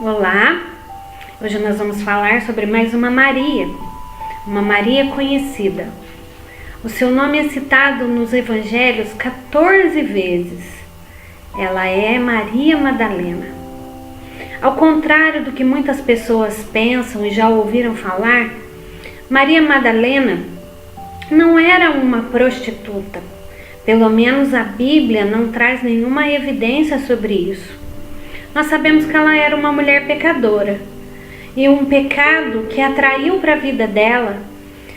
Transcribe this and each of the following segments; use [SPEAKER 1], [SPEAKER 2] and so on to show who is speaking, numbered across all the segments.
[SPEAKER 1] Olá, hoje nós vamos falar sobre mais uma Maria conhecida. O seu nome é citado nos evangelhos 14 vezes. Ela é Maria Madalena. Ao contrário do que muitas pessoas pensam e já ouviram falar, Maria Madalena não era uma prostituta. Pelo menos a Bíblia não traz nenhuma evidência sobre isso. Nós sabemos que ela era uma mulher pecadora e um pecado que atraiu para a vida dela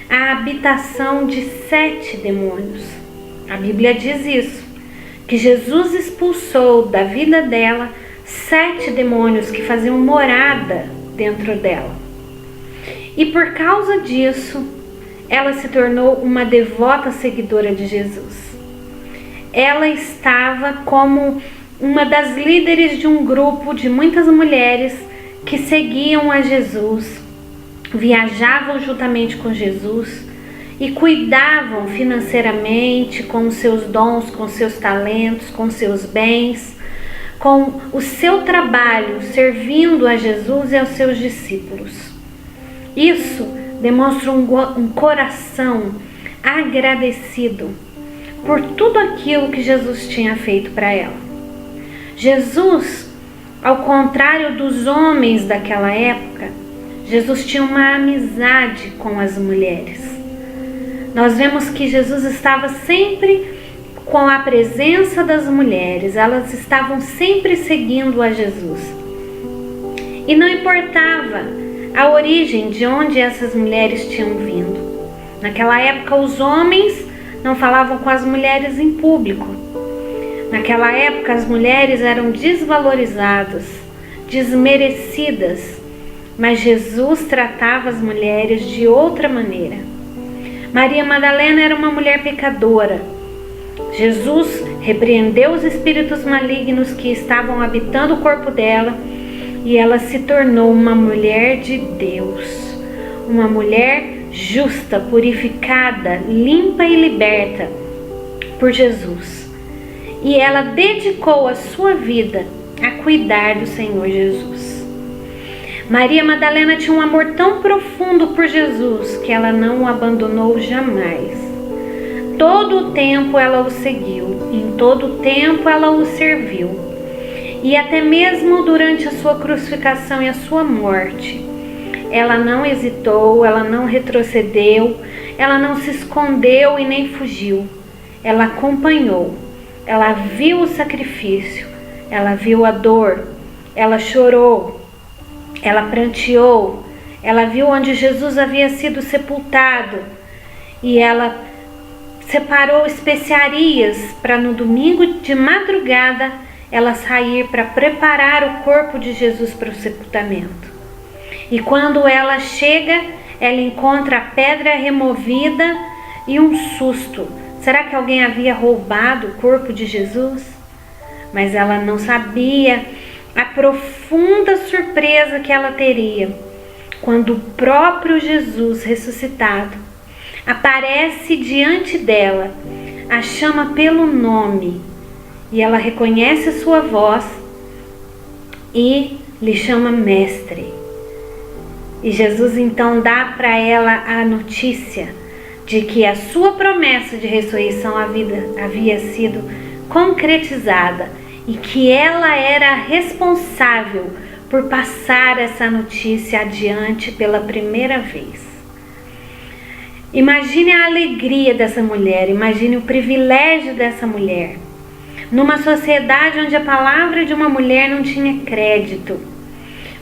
[SPEAKER 1] a habitação de 7 demônios. A Bíblia diz isso, que Jesus expulsou da vida dela 7 demônios que faziam morada dentro dela. E por causa disso, ela se tornou uma devota seguidora de Jesus. Ela estava como uma das líderes de um grupo de muitas mulheres que seguiam a Jesus, viajavam juntamente com Jesus e cuidavam financeiramente com os seus dons, com seus talentos, com seus bens, com o seu trabalho, servindo a Jesus e aos seus discípulos. Isso demonstra um coração agradecido por tudo aquilo que Jesus tinha feito para ela. Jesus, ao contrário dos homens daquela época, Jesus tinha uma amizade com as mulheres. Nós vemos que Jesus estava sempre com a presença das mulheres, elas estavam sempre seguindo a Jesus. E não importava a origem de onde essas mulheres tinham vindo. Naquela época, os homens não falavam com as mulheres em público. Naquela época, as mulheres eram desvalorizadas, desmerecidas, mas Jesus tratava as mulheres de outra maneira. Maria Madalena era uma mulher pecadora. Jesus repreendeu os espíritos malignos que estavam habitando o corpo dela e ela se tornou uma mulher de Deus, uma mulher justa, purificada, limpa e liberta por Jesus. E ela dedicou a sua vida a cuidar do Senhor Jesus. Maria Madalena tinha um amor tão profundo por Jesus que ela não o abandonou jamais. Todo o tempo ela o seguiu, em todo o tempo ela o serviu. E até mesmo durante a sua crucificação e a sua morte, ela não hesitou, ela não retrocedeu, ela não se escondeu e nem fugiu. Ela acompanhou. Ela viu o sacrifício, ela viu a dor, ela chorou, ela pranteou, ela viu onde Jesus havia sido sepultado e ela separou especiarias para no domingo de madrugada ela sair para preparar o corpo de Jesus para o sepultamento. E quando ela chega, ela encontra a pedra removida e um susto. Será que alguém havia roubado o corpo de Jesus? Mas ela não sabia a profunda surpresa que ela teria quando o próprio Jesus ressuscitado aparece diante dela, a chama pelo nome e ela reconhece a sua voz e lhe chama mestre. E Jesus então dá para ela a notícia de que a sua promessa de ressurreição à vida havia sido concretizada e que ela era responsável por passar essa notícia adiante pela primeira vez. Imagine a alegria dessa mulher, imagine o privilégio dessa mulher, numa sociedade onde a palavra de uma mulher não tinha crédito.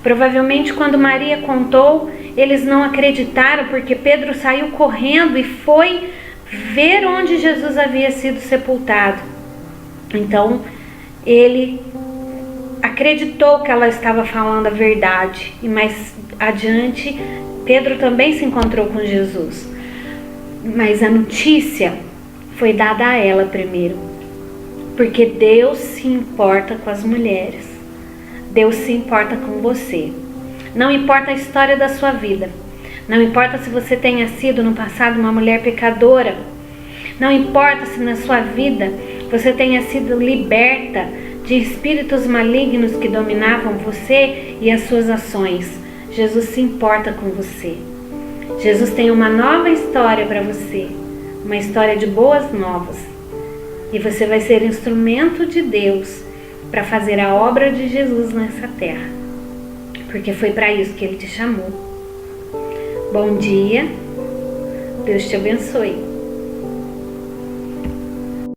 [SPEAKER 1] Provavelmente quando Maria contou, eles não acreditaram porque Pedro saiu correndo e foi ver onde Jesus havia sido sepultado. Então, ele acreditou que ela estava falando a verdade. E mais adiante, Pedro também se encontrou com Jesus. Mas a notícia foi dada a ela primeiro. Porque Deus se importa com as mulheres. Deus se importa com você. Não importa a história da sua vida. Não importa se você tenha sido no passado uma mulher pecadora. Não importa se na sua vida você tenha sido liberta de espíritos malignos que dominavam você e as suas ações. Jesus se importa com você. Jesus tem uma nova história para você, uma história de boas novas. E você vai ser instrumento de Deus para fazer a obra de Jesus nessa terra, porque foi para isso que Ele te chamou. Bom dia, Deus te abençoe.